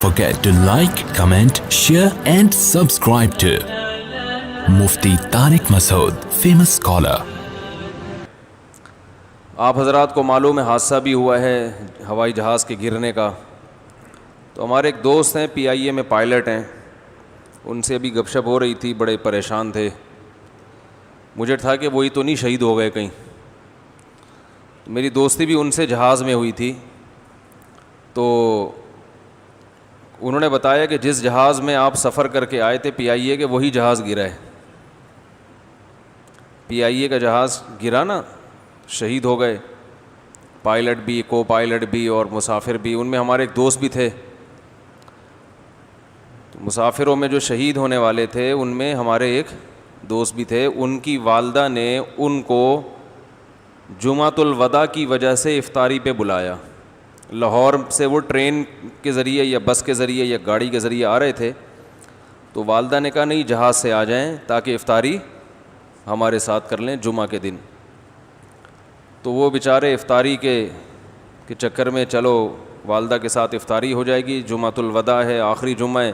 Forget to like, comment, share and subscribe to Mufti Tariq Masood, famous scholar. آپ حضرات کو معلوم ہے حادثہ بھی ہوا ہے ہوائی جہاز کے گرنے کا. تو ہمارے ایک دوست ہیں پی آئی اے میں پائلٹ ہیں, ان سے ابھی گپ شپ ہو رہی تھی, بڑے پریشان تھے. مجھے تھا کہ وہی تو نہیں شہید ہو گئے کہیں. میری دوستی بھی ان سے جہاز میں ہوئی تھی. تو انہوں نے بتایا کہ جس جہاز میں آپ سفر کر کے آئے تھے پی آئی اے کے, وہی جہاز گرا ہے. پی آئی اے کا جہاز گرا نا, شہید ہو گئے پائلٹ بھی, کو پائلٹ بھی اور مسافر بھی. ان میں ہمارے ایک دوست بھی تھے. تو مسافروں میں جو شہید ہونے والے تھے ان میں ہمارے ایک دوست بھی تھے. ان کی والدہ نے ان کو جمعۃ الوداع کی وجہ سے افطاری پہ بلایا. لاہور سے وہ ٹرین کے ذریعے یا بس کے ذریعے یا گاڑی کے ذریعے آ رہے تھے. تو والدہ نے کہا نہیں, جہاز سے آ جائیں تاکہ افطاری ہمارے ساتھ کر لیں جمعہ کے دن. تو وہ بیچارے افطاری کے چکر میں, چلو والدہ کے ساتھ افطاری ہو جائے گی, جمعۃ الوداع ہے, آخری جمعہ ہے,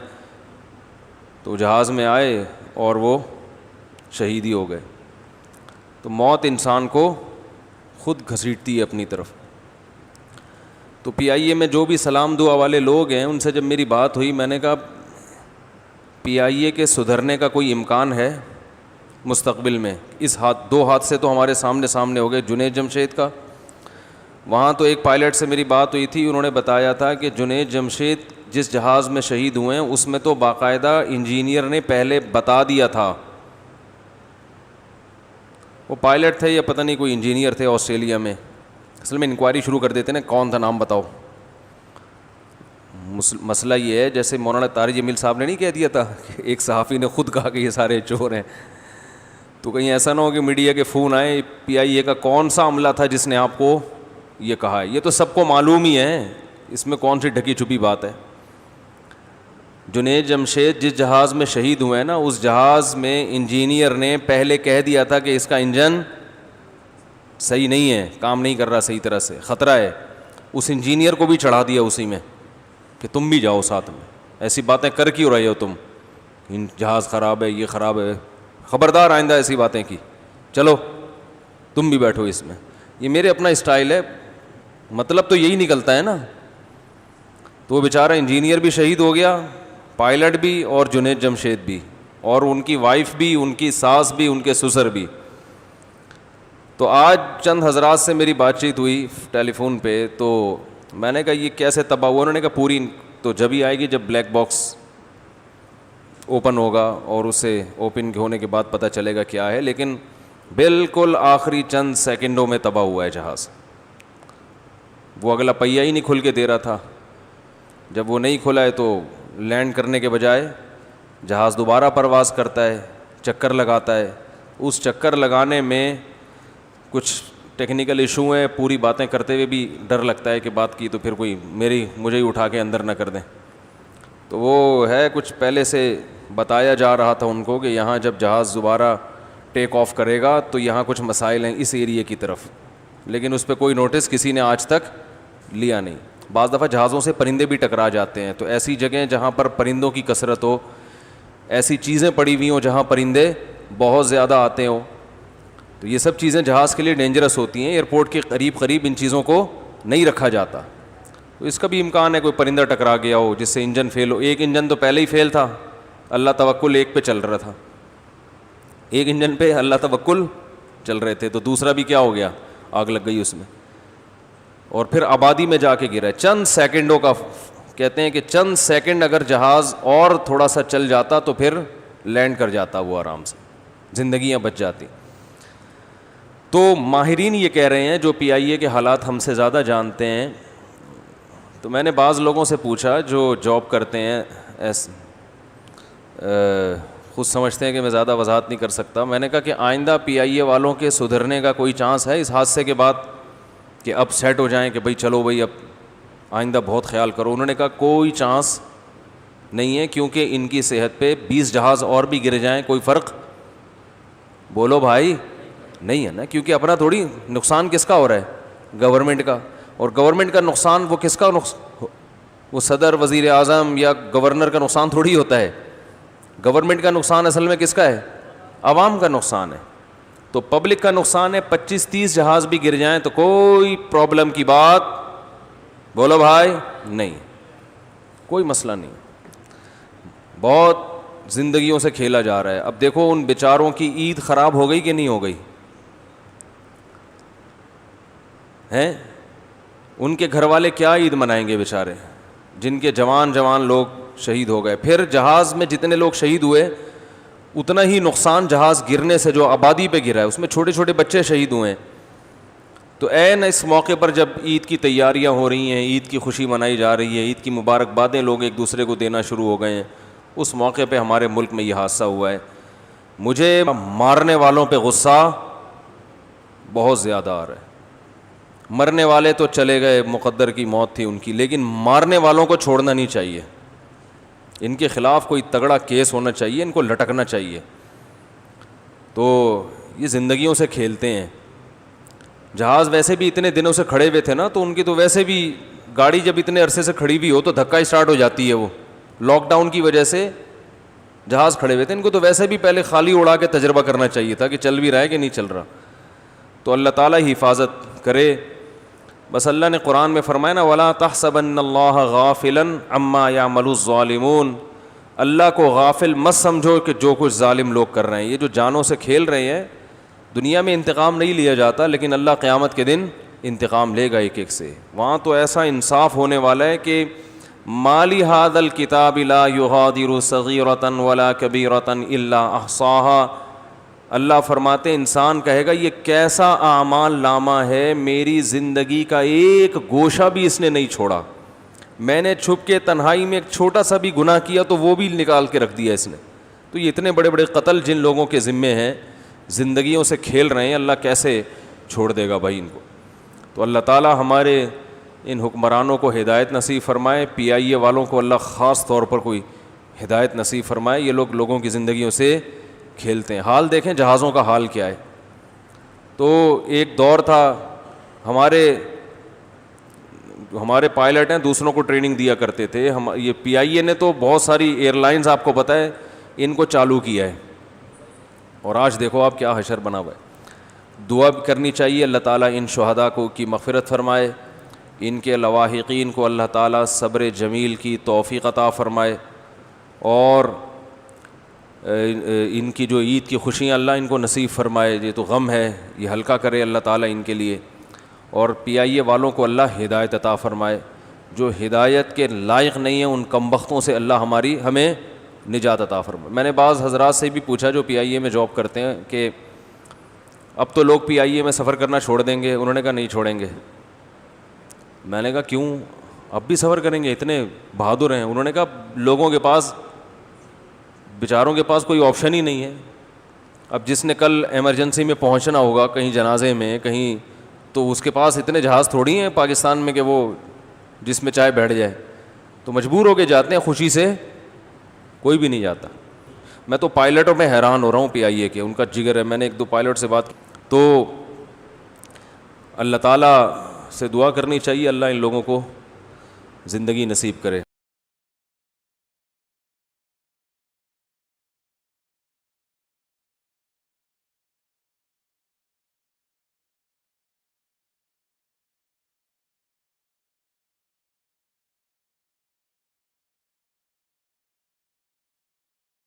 تو جہاز میں آئے اور وہ شہید ہی ہو گئے. تو موت انسان کو خود گھسیٹتی ہے اپنی طرف. تو پی آئی اے میں جو بھی سلام دعا والے لوگ ہیں, ان سے جب میری بات ہوئی, میں نے کہا پی آئی اے کے سدھرنے کا کوئی امکان ہے مستقبل میں؟ اس دو حادثے تو ہمارے سامنے ہو گئے. جنید جمشید کا, وہاں تو ایک پائلٹ سے میری بات ہوئی تھی, انہوں نے بتایا تھا کہ جنید جمشید جس جہاز میں شہید ہوئے ہیں اس میں تو باقاعدہ انجینئر نے پہلے بتا دیا تھا. وہ پائلٹ تھے یا پتہ نہیں کوئی انجینئر تھے آسٹریلیا میں. اصل میں انکوائری شروع کر دیتے نا, کون تھا نام بتاؤ. مسئلہ یہ ہے جیسے مولانا طارق جمیل صاحب نے نہیں کہہ دیا تھا کہ ایک صحافی نے خود کہا کہ یہ سارے چور ہیں. تو کہیں ایسا نہ ہو کہ میڈیا کے فون آئے پی آئی اے کا کون سا عملہ تھا جس نے آپ کو یہ کہا ہے. یہ تو سب کو معلوم ہی ہے, اس میں کون سی ڈھکی چھپی بات ہے. جنید جمشید جس جہاز میں شہید ہوئے ہیں نا, اس جہاز میں انجینئر نے پہلے کہہ دیا تھا کہ اس کا انجن صحیح نہیں ہے, کام نہیں کر رہا صحیح طرح سے, خطرہ ہے. اس انجینئر کو بھی چڑھا دیا اسی میں کہ تم بھی جاؤ ساتھ میں. ایسی باتیں کر کیوں رہے ہو تم, جہاز خراب ہے, یہ خراب ہے, خبردار آئندہ ایسی باتیں کی, چلو تم بھی بیٹھو اس میں. یہ میرے اپنا اسٹائل ہے, مطلب تو یہی نکلتا ہے نا. تو وہ بیچارہ انجینئر بھی شہید ہو گیا, پائلٹ بھی, اور جنید جمشید بھی, اور ان کی وائف بھی, ان کی ساس بھی, ان کے سسر بھی. تو آج چند حضرات سے میری بات چیت ہوئی ٹیلی فون پہ, تو میں نے کہا یہ کیسے تباہ ہوا. انہوں نے کہا پوری تو جب ہی آئے گی جب بلیک باکس اوپن ہوگا, اور اسے اوپن ہونے کے بعد پتہ چلے گا کیا ہے. لیکن بالکل آخری چند سیکنڈوں میں تباہ ہوا ہے جہاز. وہ اگلا پہیہ ہی نہیں کھل کے دے رہا تھا. جب وہ نہیں کھلا ہے تو لینڈ کرنے کے بجائے جہاز دوبارہ پرواز کرتا ہے, چکر لگاتا ہے. اس چکر لگانے میں کچھ ٹیکنیکل ایشو ہیں, پوری باتیں کرتے ہوئے بھی ڈر لگتا ہے کہ بات کی تو پھر کوئی مجھے ہی اٹھا کے اندر نہ کر دیں. تو وہ ہے کچھ پہلے سے بتایا جا رہا تھا ان کو کہ یہاں جب جہاز دوبارہ ٹیک آف کرے گا تو یہاں کچھ مسائل ہیں اس ایریے کی طرف, لیکن اس پہ کوئی نوٹس کسی نے آج تک لیا نہیں. بعض دفعہ جہازوں سے پرندے بھی ٹکرا جاتے ہیں, تو ایسی جگہیں جہاں پر پرندوں کی کثرت ہو, ایسی چیزیں پڑی ہوئی ہوں جہاں پرندے بہت زیادہ آتے ہوں, تو یہ سب چیزیں جہاز کے لیے ڈینجرس ہوتی ہیں. ایئرپورٹ کے قریب ان چیزوں کو نہیں رکھا جاتا. تو اس کا بھی امکان ہے کوئی پرندہ ٹکرا گیا ہو جس سے انجن فیل ہو. ایک انجن تو پہلے ہی فیل تھا, اللہ توکل ایک پہ چل رہا تھا, ایک انجن پہ اللہ توکل چل رہے تھے, تو دوسرا بھی کیا ہو گیا, آگ لگ گئی اس میں, اور پھر آبادی میں جا کے گرا. چند سیکنڈوں کا کہتے ہیں کہ چند سیکنڈ اگر جہاز اور تھوڑا سا چل جاتا تو پھر لینڈ کر جاتا وہ آرام سے, زندگیاں بچ جاتی. تو ماہرین یہ کہہ رہے ہیں جو پی آئی اے کے حالات ہم سے زیادہ جانتے ہیں. تو میں نے بعض لوگوں سے پوچھا جو جاب کرتے ہیں, خود سمجھتے ہیں کہ میں زیادہ وضاحت نہیں کر سکتا. میں نے کہا کہ آئندہ پی آئی اے والوں کے سدھرنے کا کوئی چانس ہے اس حادثے کے بعد, کہ اب سیٹ ہو جائیں کہ بھائی چلو بھائی اب آئندہ بہت خیال کرو. انہوں نے کہا کوئی چانس نہیں ہے, کیونکہ ان کی صحت پہ 20 جہاز اور بھی گر جائیں کوئی فرق, بولو بھائی, نہیں ہے نا. کیونکہ اپنا تھوڑی نقصان کس کا ہو رہا ہے, گورنمنٹ کا. اور گورنمنٹ کا نقصان وہ کس کا وہ صدر, وزیر اعظم یا گورنر کا نقصان تھوڑی ہوتا ہے. گورنمنٹ کا نقصان اصل میں کس کا ہے؟ عوام کا نقصان ہے. تو پبلک کا نقصان ہے. 25-30 جہاز بھی گر جائیں تو کوئی پرابلم کی بات بولو بھائی نہیں, کوئی مسئلہ نہیں. بہت زندگیوں سے کھیلا جا رہا ہے. اب دیکھو ان بیچاروں کی عید خراب ہو گئی کہ نہیں ہو گئی ہیں؟ ان کے گھر والے کیا عید منائیں گے بیچارے, جن کے جوان لوگ شہید ہو گئے. پھر جہاز میں جتنے لوگ شہید ہوئے اتنا ہی نقصان جہاز گرنے سے جو آبادی پہ گرا ہے, اس میں چھوٹے چھوٹے بچے شہید ہوئے ہیں. تو عین اس موقع پر جب عید کی تیاریاں ہو رہی ہیں, عید کی خوشی منائی جا رہی ہے, عید کی مبارکبادیں لوگ ایک دوسرے کو دینا شروع ہو گئے ہیں, اس موقع پہ ہمارے ملک میں یہ حادثہ ہوا ہے. مجھے مارنے والوں پہ غصہ بہت زیادہ آ رہا ہے. مرنے والے تو چلے گئے, مقدر کی موت تھی ان کی, لیکن مارنے والوں کو چھوڑنا نہیں چاہیے. ان کے خلاف کوئی تگڑا کیس ہونا چاہیے, ان کو لٹکنا چاہیے. تو یہ زندگیوں سے کھیلتے ہیں. جہاز ویسے بھی اتنے دنوں سے کھڑے ہوئے تھے نا, تو ان کی تو ویسے بھی گاڑی جب اتنے عرصے سے کھڑی ہوئی ہو تو دھکا اسٹارٹ ہو جاتی ہے. وہ لاک ڈاؤن کی وجہ سے جہاز کھڑے ہوئے تھے, ان کو تو ویسے بھی پہلے خالی اڑا کے تجربہ کرنا چاہیے تھا کہ چل بھی رہا ہے کہ نہیں چل رہا. تو اللہ تعالیٰ ہی حفاظت کرے. بس اللہ نے قرآن میں فرمایا نا, وَلَا تَحْسَبَنَّ اللَّهَ غَافِلًا عَمَّا يَعْمَلُ الظَّالِمُونَ, اللہ کو غافل مت سمجھو کہ جو کچھ ظالم لوگ کر رہے ہیں. یہ جو جانوں سے کھیل رہے ہیں, دنیا میں انتقام نہیں لیا جاتا, لیکن اللہ قیامت کے دن انتقام لے گا ایک ایک سے. وہاں تو ایسا انصاف ہونے والا ہے کہ مالی ھذا الکتاب لا یغادر صغیرۃ ولا کبیرۃ الا احصاها. اللہ فرماتے انسان کہے گا یہ کیسا اعمال نامہ ہے, میری زندگی کا ایک گوشہ بھی اس نے نہیں چھوڑا. میں نے چھپ کے تنہائی میں ایک چھوٹا سا بھی گناہ کیا تو وہ بھی نکال کے رکھ دیا اس نے. تو یہ اتنے بڑے بڑے قتل جن لوگوں کے ذمے ہیں, زندگیوں سے کھیل رہے ہیں, اللہ کیسے چھوڑ دے گا بھائی ان کو. تو اللہ تعالیٰ ہمارے ان حکمرانوں کو ہدایت نصیب فرمائے. PIA والوں کو اللہ خاص طور پر کوئی ہدایت نصیب فرمائے. یہ لوگ لوگوں کی زندگیوں سے کھیلتے ہیں. حال دیکھیں جہازوں کا حال کیا ہے. تو ایک دور تھا, ہمارے پائلٹ ہیں دوسروں کو ٹریننگ دیا کرتے تھے. یہ PIA نے تو بہت ساری ایئر لائنز آپ کو پتہ ہے ان کو چالو کیا ہے, اور آج دیکھو آپ کیا حشر بنا ہوا ہے. دعا بھی کرنی چاہیے, اللہ تعالیٰ ان شہداء کو کی مغفرت فرمائے, ان کے لواحقین کو اللہ تعالیٰ صبر جمیل کی توفیق عطا فرمائے, اور ان کی جو عید کی خوشیاں اللہ ان کو نصیب فرمائے. یہ تو غم ہے, یہ ہلکا کرے اللہ تعالیٰ ان کے لیے. اور PIA والوں کو اللہ ہدایت عطا فرمائے. جو ہدایت کے لائق نہیں ہیں ان کمبختوں سے اللہ ہمیں نجات عطا فرمائے. میں نے بعض حضرات سے بھی پوچھا جو PIA میں جاب کرتے ہیں کہ اب تو لوگ PIA میں سفر کرنا چھوڑ دیں گے. انہوں نے کہا نہیں چھوڑیں گے. میں نے کہا کیوں, اب بھی سفر کریں گے, اتنے بہادر ہیں. انہوں نے کہا لوگوں کے پاس, بیچاروں کے پاس کوئی آپشن ہی نہیں ہے. اب جس نے کل ایمرجنسی میں پہنچنا ہوگا کہیں جنازے میں کہیں, تو اس کے پاس اتنے جہاز تھوڑی ہیں پاکستان میں کہ وہ جس میں چاہے بیٹھ جائے. تو مجبور ہو کے جاتے ہیں, خوشی سے کوئی بھی نہیں جاتا. میں تو پائلٹوں میں حیران ہو رہا ہوں PIA کے, ان کا جگر ہے. میں نے 1-2 پائلٹ سے بات کی تو اللہ تعالیٰ سے دعا کرنی چاہیے اللہ ان لوگوں کو زندگی نصیب کرے.